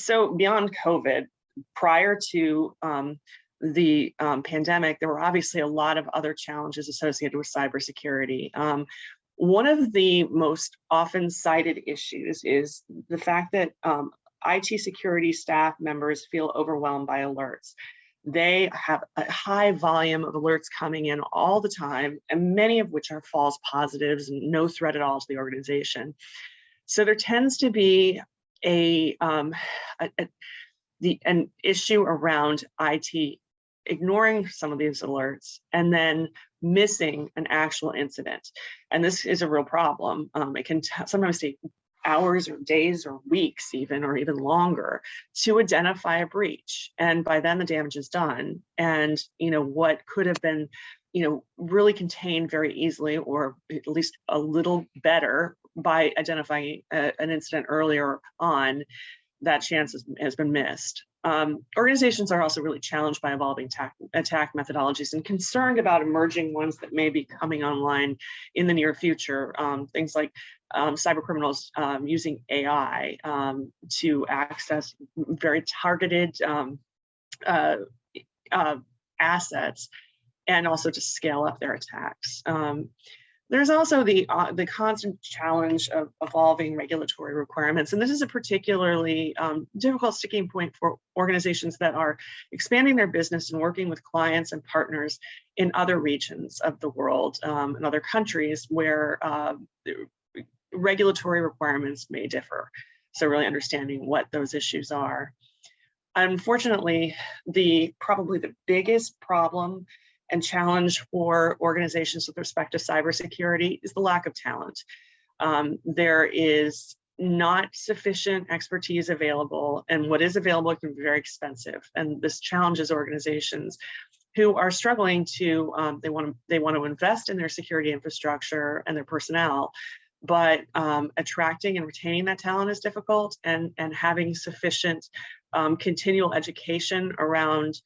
So beyond COVID, prior to the pandemic, there were obviously a lot of other challenges associated with cybersecurity. One of the most often cited issues is the fact that IT security staff members feel overwhelmed by alerts. They have a high volume of alerts coming in all the time, and many of which are false positives and no threat at all to the organization. So there tends to be an issue around IT ignoring some of these alerts and then missing an actual incident. And this is a real problem. It can sometimes take hours or days or weeks even, or even longer to identify a breach. And by then the damage is done. And, what could have been, really contained very easily, or at least a little better by identifying an incident earlier on, that chance has been missed. Organizations are also really challenged by evolving attack methodologies and concerned about emerging ones that may be coming online in the near future. Things like cyber criminals using AI to access very targeted assets, and also to scale up their attacks. There's also the constant challenge of evolving regulatory requirements. And this is a particularly difficult sticking point for organizations that are expanding their business and working with clients and partners in other regions of the world, in other countries where regulatory requirements may differ. So really understanding what those issues are. Unfortunately, probably the biggest problem and challenge for organizations with respect to cybersecurity is the lack of talent. There is not sufficient expertise available, and what is available can be very expensive. And this challenges organizations who are struggling to, they want to invest in their security infrastructure and their personnel, but attracting and retaining that talent is difficult, and having sufficient continual education around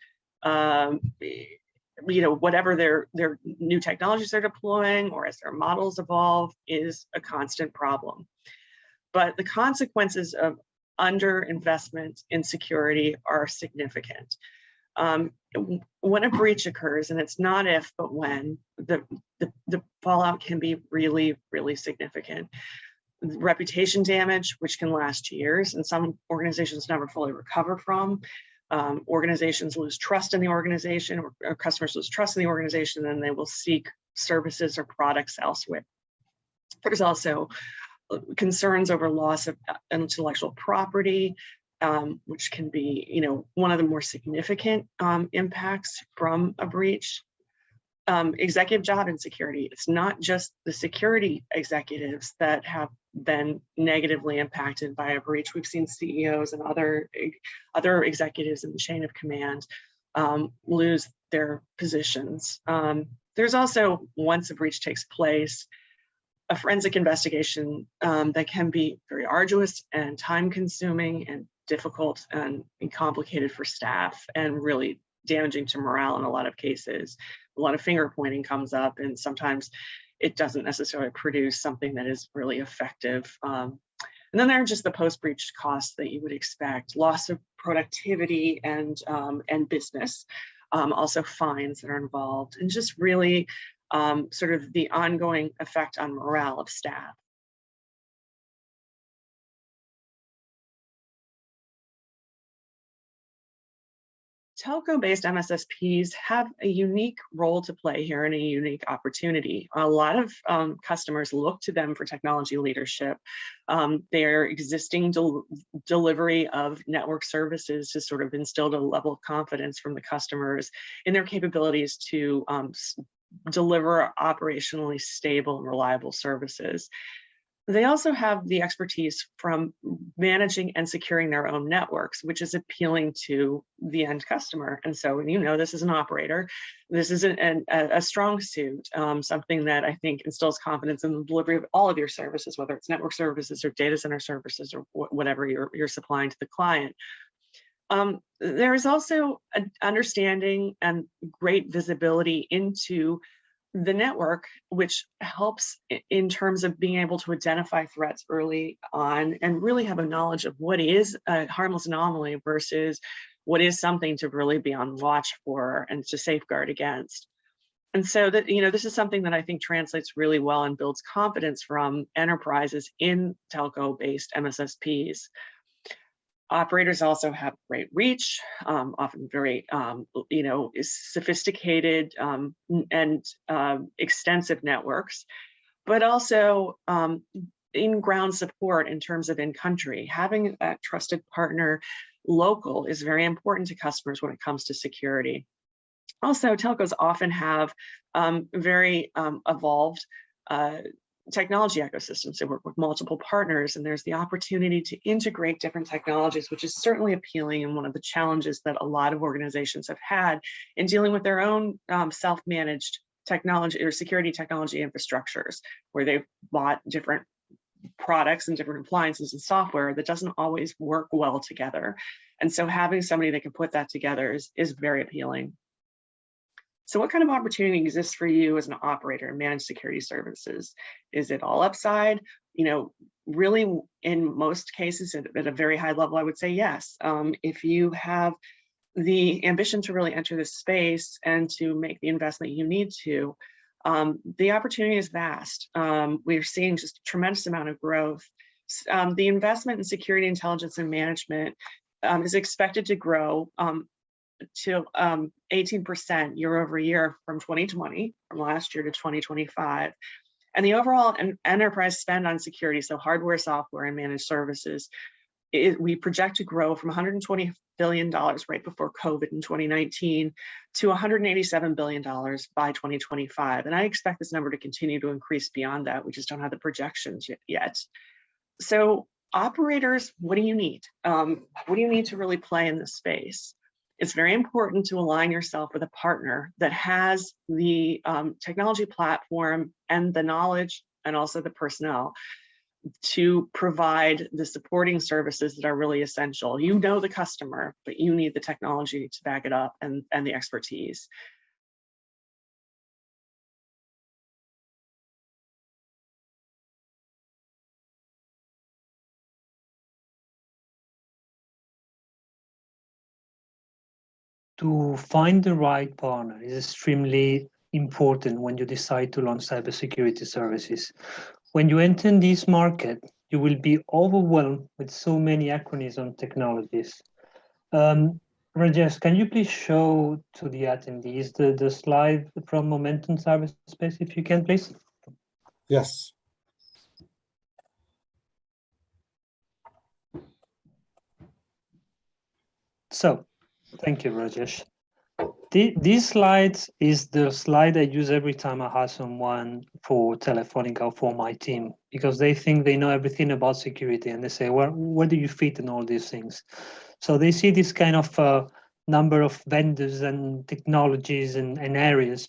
whatever their new technologies they're deploying, or as their models evolve, is a constant problem. But the consequences of underinvestment in security are significant. When a breach occurs, and it's not if, but when, the fallout can be really, really significant. Reputation damage, which can last years, and some organizations never fully recover from. Organizations lose trust in the organization, or customers lose trust in the organization, and they will seek services or products elsewhere. There's also concerns over loss of intellectual property, which can be, one of the more significant impacts from a breach. Executive job insecurity. It's not just the security executives that have been negatively impacted by a breach. We've seen CEOs and other executives in the chain of command lose their positions. There's also, once a breach takes place, a forensic investigation that can be very arduous and time-consuming and difficult and complicated for staff, and really damaging to morale in a lot of cases. A lot of finger pointing comes up, and sometimes it doesn't necessarily produce something that is really effective. And then there are just the post-breach costs that you would expect: loss of productivity and business, also fines that are involved, and just really sort of the ongoing effect on morale of staff. Telco-based MSSPs have a unique role to play here, and a unique opportunity. A lot of customers look to them for technology leadership. Their existing delivery of network services has sort of instilled a level of confidence from the customers in their capabilities to deliver operationally stable and reliable services. They also have the expertise from managing and securing their own networks, which is appealing to the end customer. And so, this is an operator. This is a strong suit, something that I think instills confidence in the delivery of all of your services, whether it's network services or data center services or whatever you're supplying to the client. There is also an understanding and great visibility into the network, which helps in terms of being able to identify threats early on and really have a knowledge of what is a harmless anomaly versus what is something to really be on watch for and to safeguard against. And so that, this is something that I think translates really well and builds confidence from enterprises in telco-based MSSPs. Operators also have great reach, often very, sophisticated and extensive networks, but also in-ground support in terms of in-country. Having a trusted partner local is very important to customers when it comes to security. Also, telcos often have very evolved technology ecosystems. They work with multiple partners, and there's the opportunity to integrate different technologies, which is certainly appealing and one of the challenges that a lot of organizations have had in dealing with their own self-managed technology or security technology infrastructures, where they've bought different products and different appliances and software that doesn't always work well together. And so having somebody that can put that together is very appealing. So what kind of opportunity exists for you as an operator in managed security services? Is it all upside? Really, in most cases, at a very high level, I would say yes. If you have the ambition to really enter this space and to make the investment you need to, the opportunity is vast. We're seeing just a tremendous amount of growth. The investment in security, intelligence, and management is expected to grow to 18% year over year from 2020, from last year to 2025. And the overall enterprise spend on security, so hardware, software, and managed services, we project to grow from $120 billion right before COVID in 2019 to $187 billion by 2025. And I expect this number to continue to increase beyond that. We just don't have the projections yet. So operators, what do you need? What do you need to really play in this space? It's very important to align yourself with a partner that has the technology platform and the knowledge and also the personnel to provide the supporting services that are really essential. You know the customer, but you need the technology to back it up and the expertise. To find the right partner is extremely important when you decide to launch cybersecurity services. When you enter in this market, you will be overwhelmed with so many acronyms and technologies. Rajesh, can you please show to the attendees the slide from Momentum Cyberspace, if you can, please? Yes. So, thank you, Rajesh. This slide is the slide I use every time I hire someone for Telefónica or for my team, because they think they know everything about security and they say, well, where do you fit in all these things? So they see this kind of number of vendors and technologies and areas.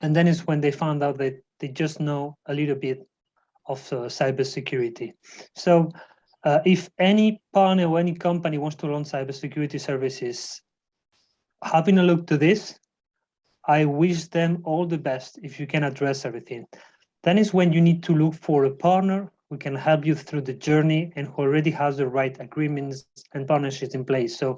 And then it's when they found out that they just know a little bit of cybersecurity. So if any partner or any company wants to launch cybersecurity services, having a look to this, I wish them all the best if you can address everything. Then is when you need to look for a partner who can help you through the journey and who already has the right agreements and partnerships in place. So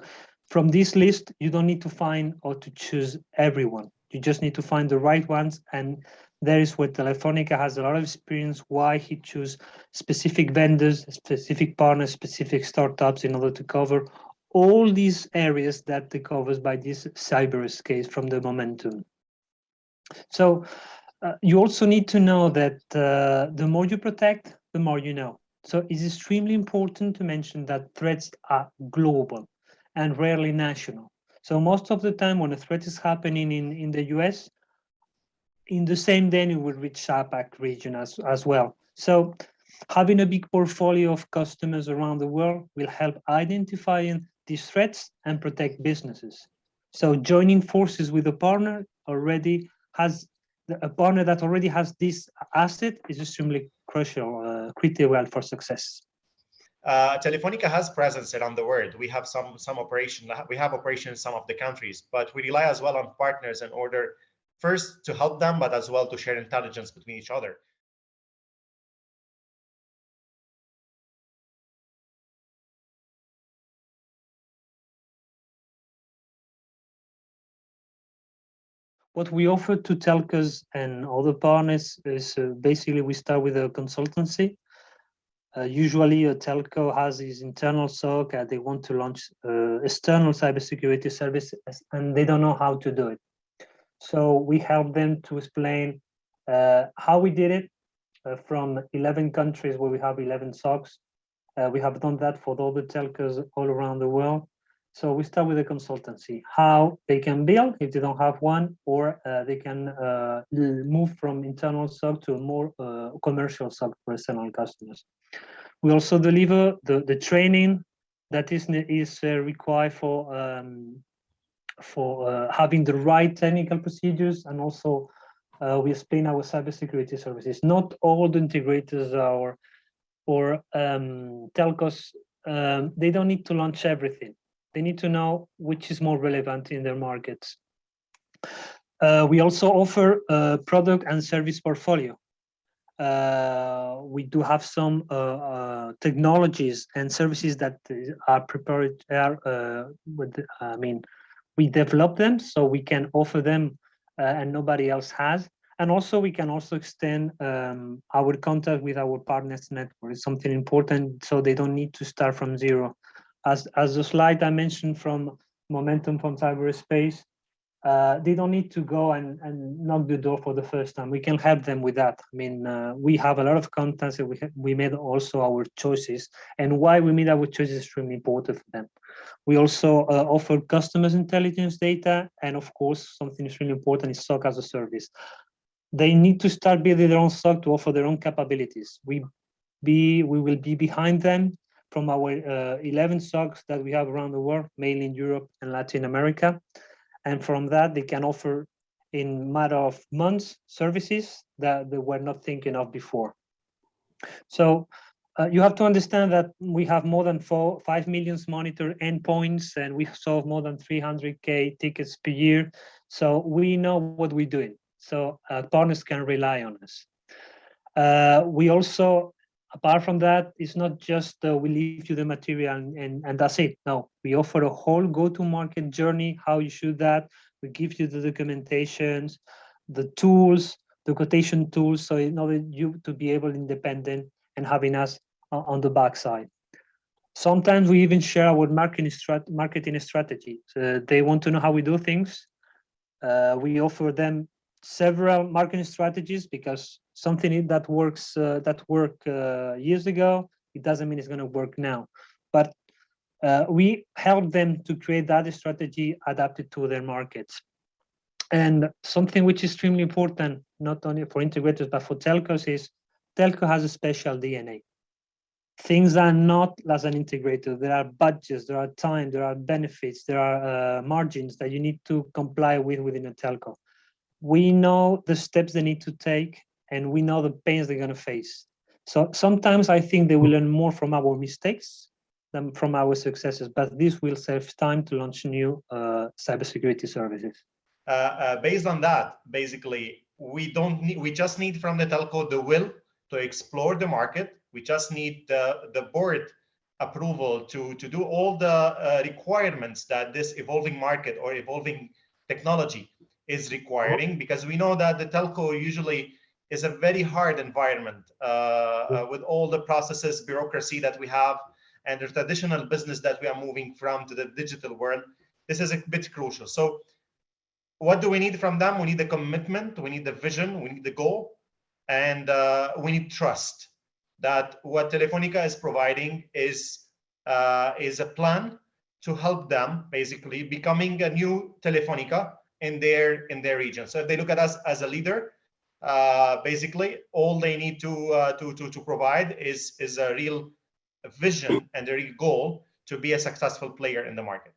from this list, you don't need to find or to choose everyone. You just need to find the right ones. And there is where Telefónica has a lot of experience, why he choose specific vendors, specific partners, specific startups in order to cover all these areas that they covers by this cyberscape from the Momentum. So you also need to know that the more you protect, the more you know. So it's extremely important to mention that threats are global and rarely national. So most of the time when a threat is happening in the US, in the same day it will reach APAC region as well. So having a big portfolio of customers around the world will help identifying these threats and protect businesses. So joining forces with a partner that already has this asset is extremely crucial, critical for success. Telefonica has presence around the world. We have some operation. We have operations in some of the countries, but we rely as well on partners in order first to help them, but as well to share intelligence between each other. What we offer to telcos and other partners is basically we start with a consultancy. Usually a telco has his internal SOC and they want to launch external cybersecurity service and they don't know how to do it. So we help them to explain how we did it from 11 countries where we have 11 SOCs. We have done that for all the telcos all around the world. So we start with a consultancy, how they can build if they don't have one, or they can move from internal SOC to a more commercial SOC for external customers. We also deliver the training that is required for having the right technical procedures, and also we explain our cybersecurity services. Not all the integrators or telcos, they don't need to launch everything. They need to know which is more relevant in their markets. We also offer a product and service portfolio. We do have some technologies and services that are prepared. We develop them so we can offer them and nobody else has. And also we can also extend our contact with our partners network. It's something important, so they don't need to start from zero. As the slide I mentioned from Momentum from cyberspace, they don't need to go and knock the door for the first time. We can help them with that. I mean, we have a lot of contacts and we made also our choices, and why we made our choices is extremely important for them. We also offer customers intelligence data, and of course, something extremely important is SOC as a service. They need to start building their own SOC to offer their own capabilities. We will be behind them from our 11 SOCs that we have around the world, mainly in Europe and Latin America. And from that, they can offer in matter of months services that they were not thinking of before. So you have to understand that we have more than 5 million monitored endpoints, and we solve more than 300K tickets per year. So we know what we're doing. So partners can rely on us. We also, apart from that, it's not just we leave you the material and that's it. No, we offer a whole go-to-market journey, how you should that. We give you the documentations, the tools, the quotation tools, so in order you to be able independent and having us on the backside. Sometimes we even share our marketing strategy. They want to know how we do things. We offer them several marketing strategies, because something that works years ago, it doesn't mean it's going to work now. But we help them to create that strategy adapted to their markets. And something which is extremely important, not only for integrators but for telcos, is telco has a special DNA. Things are not as an integrator. There are budgets, there are time, there are benefits, there are margins that you need to comply with within a telco. We know the steps they need to take, and we know the pains they're going to face. So sometimes I think they will learn more from our mistakes than from our successes, but this will save time to launch new cybersecurity services. Based on that, basically, we just need from the telco the will to explore the market. We just need the board approval to do all the requirements that this evolving market or evolving technology is requiring, because we know that the telco usually is a very hard environment with all the processes, bureaucracy that we have, and the traditional business that we are moving from to the digital world. This is a bit crucial. So what do we need from them? We need the commitment, we need the vision, we need the goal, and we need trust that what Telefónica is providing is a plan to help them basically becoming a new Telefónica in their region. So if they look at us as a leader, basically all they need to provide is a real vision and a real goal to be a successful player in the market.